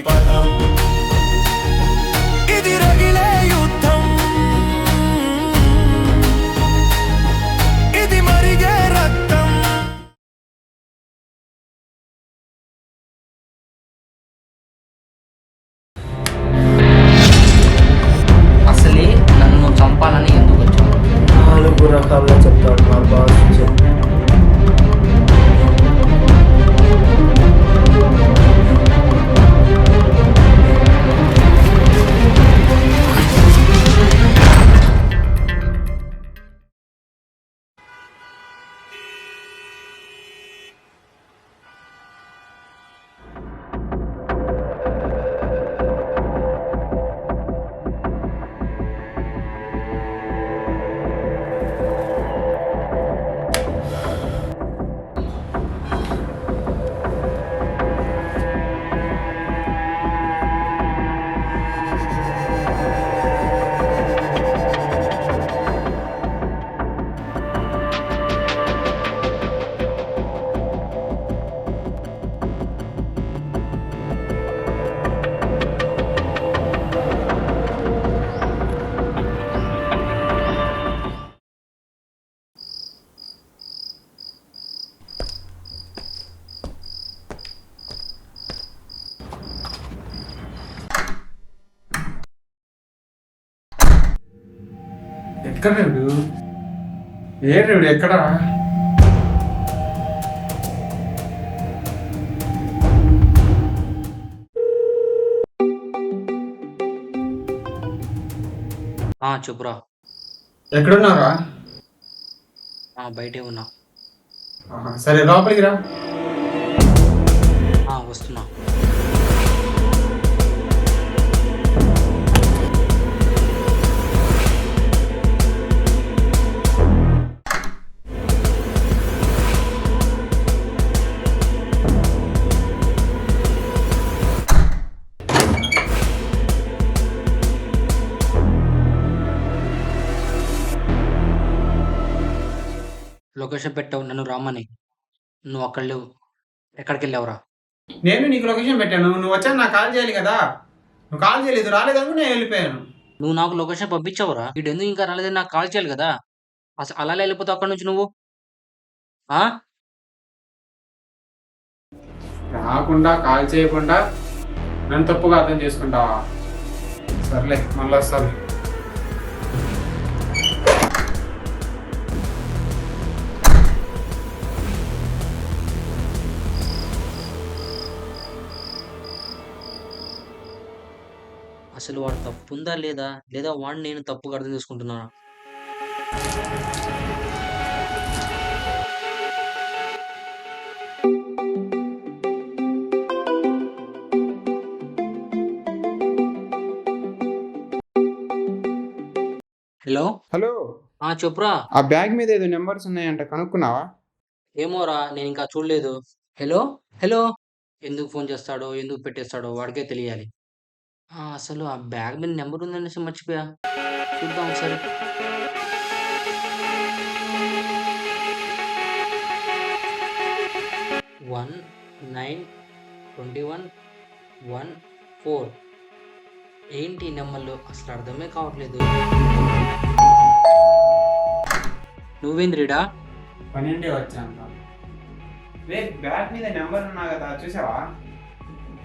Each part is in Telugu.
పదం ఇది రగిలే యుద్ధం ఇది మరిగే రక్తం. అసలే నన్ను చంపాలని ఎందుకు వచ్చావు? 4 రకాలుగా చెప్తాడు మా బాస్. ఎక్కడ ఏడు ఎక్కడ? చెప్పురా. ఎక్కడున్నారా? బయటే ఉన్నా. సరే లోపలికి రా. వస్తున్నా. లొకేషన్ పెట్టావు నన్ను రామని, నువ్వు అక్కడ లేవు. ఎక్కడికి వెళ్ళావురా? నేను నీకు లొకేషన్ పెట్టాను, నువ్వు వచ్చాను నాకు కాల్ చేయాలి కదా. నువ్వు కాల్ చేయలేదు, రాలేదనుకో నేను వెళ్ళిపోయాను. నువ్వు నాకు లొకేషన్ పంపించావురా. వీడు ఎందుకు ఇంకా రాలేదని నాకు కాల్ చేయాలి కదా. అసలు అలా వెళ్ళిపోతావు అక్కడ నుంచి నువ్వు. రాకుండా కాల్ చేయకుండా నన్ను తప్పుగా అర్థం చేసుకుంటావా? సర్లే మళ్ళీ వస్తాను. అసలు వాడు తప్పు ఉందా లేదా, లేదా వాడిని నేను తప్పుగా అర్థం చేసుకుంటున్నానా? హలో హలో, చెప్పురా. ఆ బ్యాగ్ మీద ఏదో నెంబర్స్ ఉన్నాయంట, కనుక్కున్నావా? ఏమోరా, నేను ఇంకా చూడలేదు. హలో హలో ఎందుకు ఫోన్ చేస్తాడో, ఎందుకు పెట్టేస్తాడో వాడికే తెలియాలి. అసలు ఆ బ్యాగ్ మీద నెంబర్ ఉందనేసి మర్చిపోయా. చూద్దాం ఒకసారి. వన్ 92114. ఏంటి నెంబర్లు అసలు అర్థమే కావట్లేదు. నువ్వేంద్రీడా? పన్నెండే వచ్చాను. బ్యాగ్ మీద నెంబర్ ఉన్నా కదా, చూసావా?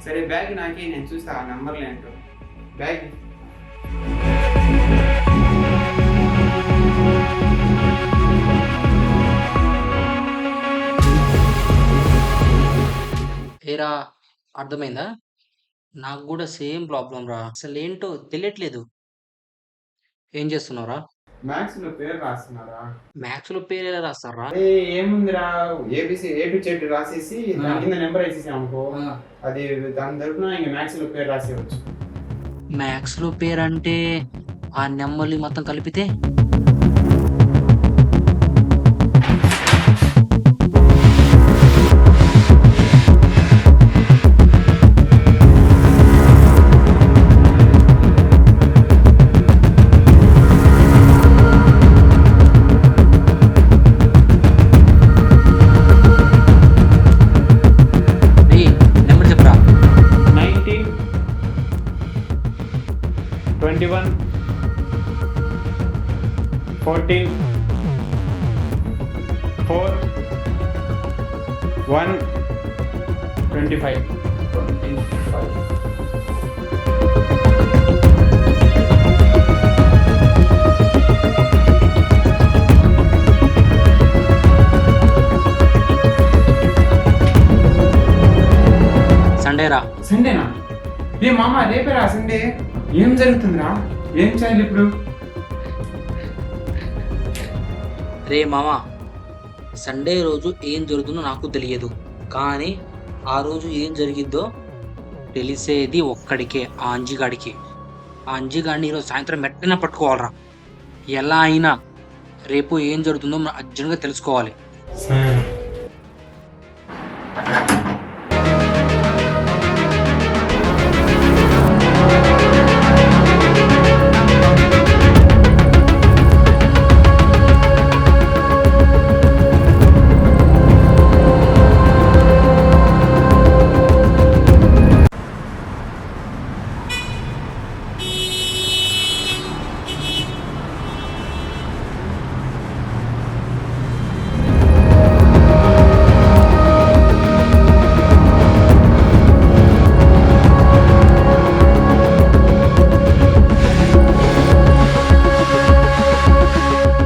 సరే బ్యాగ్ నాకే, నేను చూస్తా ఆ నెంబర్లు ఏంటో. బ్యాగ్ ఏరా, అర్థమైందా? నాకు కూడా సేమ్ ప్రాబ్లం రా. అసలు ఏంటో తెలియట్లేదు. ఏం చేస్తున్నావురా? మ్యాథ్స్ లో పేరు రాస్తున్నారా? మ్యాథ్స్ లో పేరు ఎలా రాస్తారా? ఏముందిరా, ఏబిసి ఏ టు జెడ్ రాసేసి దాని కింద నెంబర్ వేసేసాం అనుకో, అది దాని తరపున ఇంకా మ్యాథ్స్ లో పేరు రాసేయచ్చు. మ్యాథ్స్ లో పేరు అంటే ఆ నెంబర్లు మొత్తం కలిపితే 21, 14, 4, 1, 25. సండేరా. సండేనా? ఏ మామ రేపేరా సండే? ఏం జరుగుతుందిరా? ఏం చేయాలి ఇప్పుడు? రే మామ, సండే రోజు ఏం జరుగుతుందో నాకు తెలియదు, కానీ ఆ రోజు ఏం జరిగిద్దో తెలిసేది ఒక్కడికే, ఆ అంజిగాడికి. ఆ అంజిగాడిని ఈరోజు సాయంత్రం వెంటనే పట్టుకోవాలరా. ఎలా అయినా రేపు ఏం జరుగుతుందో మనం అర్జెంట్గా తెలుసుకోవాలి.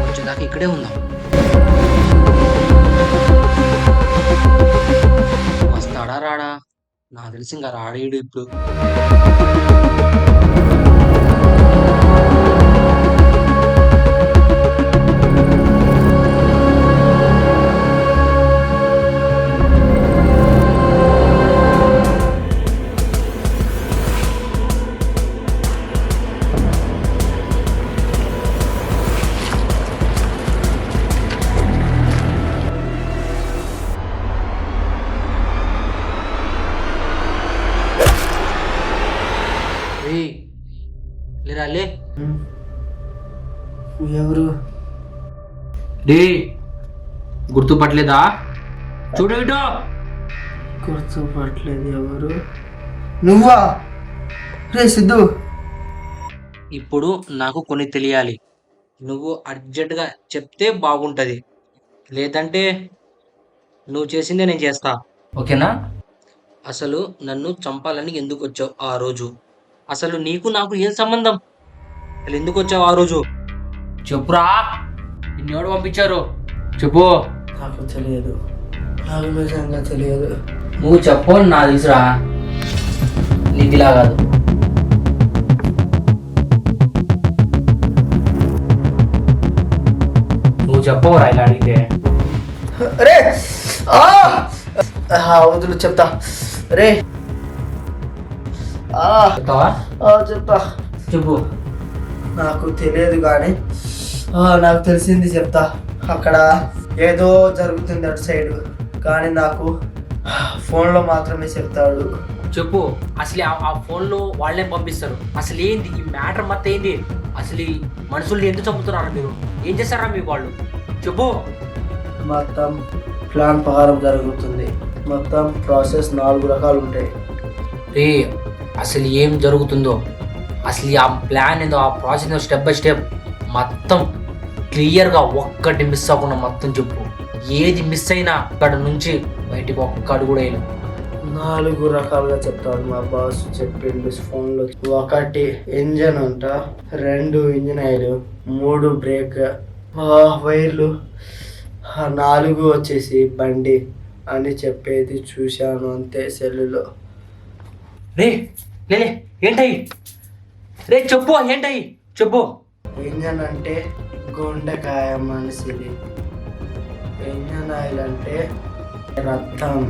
వచ్చేదాకా ఇక్కడే ఉందాం. వస్తాడా రాడా? నాకు తెలిసి ఇంకా రాడేడు ఇప్పుడు. లేరా లే. ఎవరు? డే గుర్తుపట్టలేదా? చూడు ఇటో. గుర్తుపట్టలేదు. ఎవరు? నువ్వా? రే సిద్ధు, ఇప్పుడు నాకు కొన్ని తెలియాలి. నువ్వు అర్జెంటుగా చెప్తే బాగుంటది, లేదంటే నువ్వు చేసిందే నేను చేస్తా, ఓకేనా? అసలు నన్ను చంపాలని ఎందుకు వచ్చావు ఆ రోజు? అసలు నీకు నాకు ఏం సంబంధం? అసలు ఎందుకు వచ్చావు ఆ రోజు? చెప్పురా. నిన్నెవడు పంపించారు? చెప్పు. నాకు తెలియదు. నాకు నిజంగా తెలియదు. నువ్వు చెప్పు, నా తెలుసురా. నీకు ఇలా కాదు. నువ్వు చెప్పవురా ఇలా అడిగితే. రే వదులు, చెప్తా. రే చెప్తావా? చెప్తా. చెప్పు. నాకు తెలియదు కానీ నాకు తెలిసింది చెప్తా. అక్కడ ఏదో జరుగుతుంది అటు సైడ్, కానీ నాకు ఫోన్లో మాత్రమే చెప్తాడు. చెప్పు. అసలు ఆ ఫోన్లో వాళ్ళే పంపిస్తారు. అసలు ఏంది ఈ మ్యాటర్ మొత్తం? ఏంది అసలు ఈ మనుషుల్ని ఎందుకు చంపుతున్నారా మీరు? ఏం చేస్తారా మీకు వాళ్ళు? చెప్పు. మొత్తం ప్లాన్ ప్రకారం జరుగుతుంది. మొత్తం ప్రాసెస్ 4 రకాలు ఉంటాయి. రే అసలు ఏం జరుగుతుందో, అసలు ఆ ప్లాన్ ఏందో, ఆ ప్రాసెస్ స్టెప్ బై స్టెప్ మొత్తం క్లియర్గా ఒక్కటి మిస్ అవ్వకుండా మొత్తం చెప్పు. ఏది మిస్ అయినా అక్కడ నుంచి బయటికి ఒక్కడు కూడా వేయను. 4 రకాలుగా చెప్తాడు మా బాస్. చెప్పిండు ఫోన్లో. 1 ఇంజన్ అంట, 2 ఇంజన్ ఆయిల్, 3 బ్రేక్ వైర్లు, 4 వచ్చేసి బండి అని చెప్పేది చూశాను అంతే సెల్లులో. రే లేలే ఏంటయి? రే చెప్పు, ఏంటయి చెప్పు. ఇంజన్ అంటే గుండెకాయ మనిషిది, ఇంజన్ ఆయిల్ అంటే రక్తం,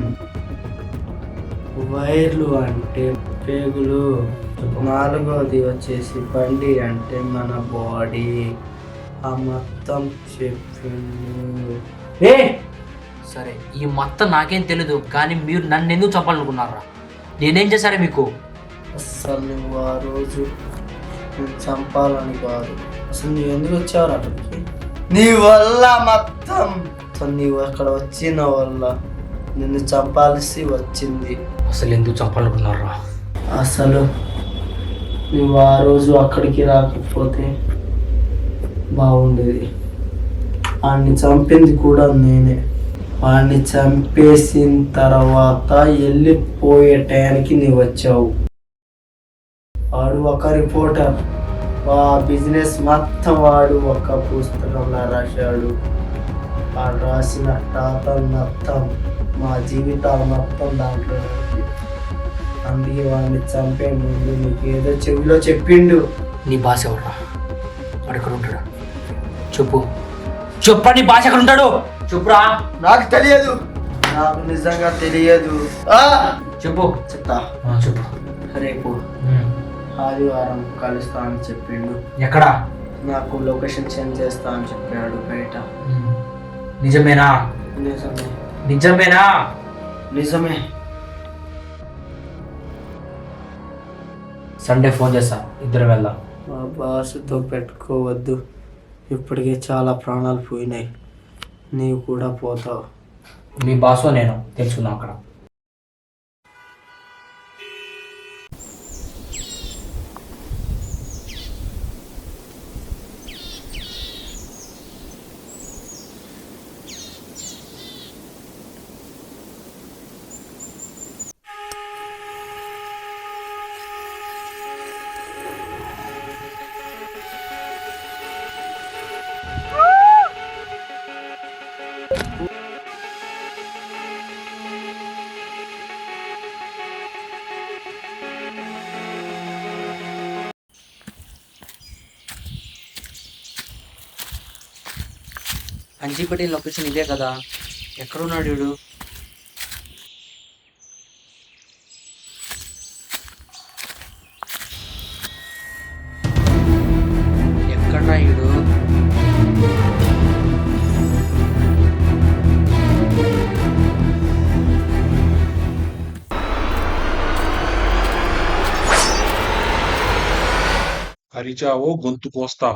వైర్లు అంటే పేగులు, 4వది వచ్చేసి బండి అంటే మన బాడీ. ఆ మొత్తం చెప్పిండు. ఏ సరే, ఈ మొత్తం నాకేం తెలీదు, కానీ మీరు నన్ను ఎందుకు చంపాలనుకున్నారా? నేనేం చేశారా మీకు? అసలు నువ్వు ఆ రోజు నేను చంపాలని కాదు, అసలు నువ్వు ఎందుకు వచ్చావు అక్కడికి? నీ వల్ల మొత్తం నీవు అక్కడ వచ్చిన వల్ల నిన్ను చంపాల్సి వచ్చింది. అసలు ఎందుకు చంపాలనుకున్నారా? అసలు నువ్వు ఆ రోజు అక్కడికి రాకపోతే బాగుండేది. వాడిని చంపింది కూడా నేనే. వాడిని చంపేసిన తర్వాత వెళ్ళిపోయే టయానికి నీవు వచ్చావు. వాడు ఒక రిపోర్టర్. బిజినెస్ మొత్తం వాడు ఒక పుస్తకంలో రాశాడు. వాడు రాసిన టాటా మొత్తం మా జీవితాలు మొత్తం దాంట్లో ఉంది. అందుకే వాడిని చంపే ముందు నీకు ఏదో చెవిలో చెప్పిండు. నీ బాస్ ఎవరా? వాడు ఎక్కడ ఉంటాడు? చెప్పు చెప్పండి, బాస్ ఎక్కడ ఉంటాడు? చెప్పురా. నాకు తెలియదు. నాకు నిజంగా తెలియదు. చెప్పు. చెప్తా. చెప్పు. రేపు ఆదివారం కలుస్తా అని చెప్పిండు. ఎక్కడ? నాకు లొకేషన్ సెండ్ చేస్తా అని చెప్పాడు బయట. నిజమేనా? నిజమే. నిజమేనా? నిజమే. సండే ఫోన్ చేస్తా, ఇద్దరు వెళ్దాం. మా బాసుతో పెట్టుకోవద్దు. ఇప్పటికే చాలా ప్రాణాలు పోయినాయి. నీవు కూడా పోతావు. మీ బాసు నేను తెలుసుకున్నాం అక్కడ. అంజీపేట లొకేషన్ ఇదే కదా? ఎక్కడున్నాడు వీడు? ఎక్కడా వీడు? అరిచావో గొంతు కోస్తా.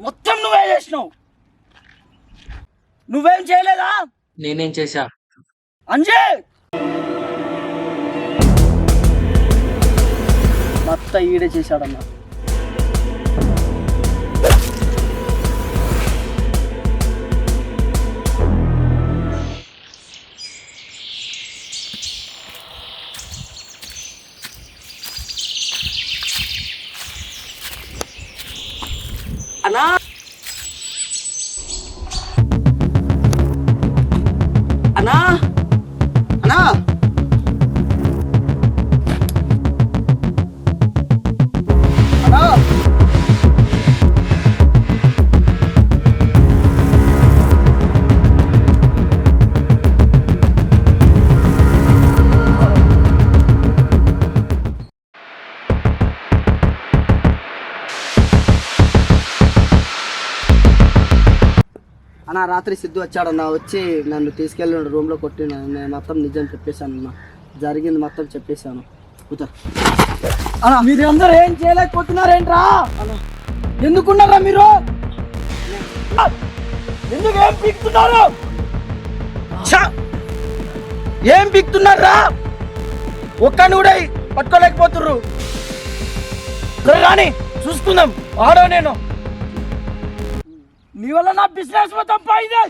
మొత్తం నువ్వే చేసినావు. నువ్వేం చేయలేదా? నేనేం చేశా? అంజే మొత్తం ఈడే చేశాడన్నా. అన్నా అన్నా అన్నా అన్నా అన్న రాత్రి సిద్ధు వచ్చాడన్న. వచ్చి నన్ను తీసుకెళ్ళి రూమ్లో కొట్టిన. నేను మొత్తం నిజం చెప్పేశాను అన్న. జరిగింది మొత్తం చెప్పేశాను. అన్న మీరు అందరూ ఏం చేయలేకపోతున్నారేంట్రా? ఎందుకున్నారా మీరు? ఎందుకు ఏం పీక్తున్నారు? ఏం పీక్తున్నారా? ఒక్కని కూడా పట్టుకోలేకపోతుర్రు. కానీ చూసుకుందాం. ఆడో నేను నీ వల్ల నా బిజినెస్ మొత్తం పోయింది.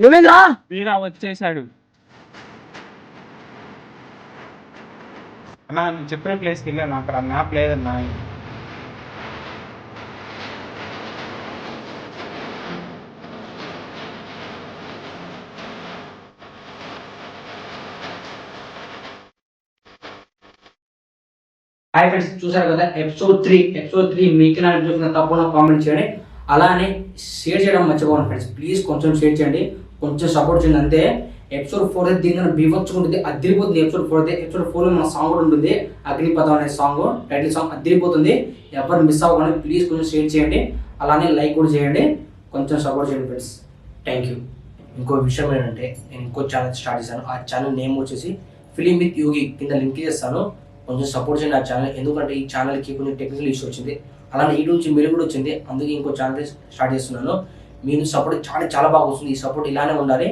ఏమైందిరా? వీరా వచ్చేసాడు. అన్నా నేను చెప్పిన ప్లేస్కి వెళ్ళాను, అక్కడ మ్యాప్ లేదన్నా. హాయ్ ఫ్రెండ్స్, చూసారు కదా ఎపిసోడ్ 3 మీకు నాకు చూసిన తప్పకుండా కామెంట్ చేయండి. అలానే షేర్ చేయడం మర్చిపోకండి ఫ్రెండ్స్. ప్లీజ్ కొంచెం షేర్ చేయండి, కొంచెం సపోర్ట్ చేయండి అంతే. ఎపిసోడ్ 4 అయితే దీని బీభత్సంగా ఉంటుంది, అదిరిపోతుంది. ఎపిసోడ్ 4 అయితే ఎపిసోడ్ 4లో మన సాంగ్ కూడా ఉంటుంది, అగ్నిపథం అనే సాంగ్, టైటిల్ సాంగ్ అదిరిపోతుంది. ఎవరు మిస్ అవ్వకండి, ప్లీజ్ కొంచెం షేర్ చేయండి, అలానే లైక్ కూడా చేయండి, కొంచెం సపోర్ట్ చేయండి ఫ్రెండ్స్. Thank you. ఇంకో విషయం ఏంటంటే నేను ఇంకో ఛానల్ స్టార్ట్ చేశాను. ఆ ఛానల్ నేమ్ వచ్చేసి ఫిలిం విత్ యోగి, కింద లింక్ చేస్తాను. కొంచెం సపోర్ట్ చేయండి ఆ ఛానల్, ఎందుకంటే ఈ ఛానల్కి కొన్ని టెక్నికల్ ఇష్యూ వచ్చింది, అలానే ఈ నుంచి మెరుగు కూడా వచ్చింది. అందుకే ఇంకో ఛానల్ స్టార్ట్ చేస్తున్నాను. మీరు సపోర్ట్ చాలా బాగా వస్తుంది. ఈ సపోర్ట్ ఇలానే ఉండాలి.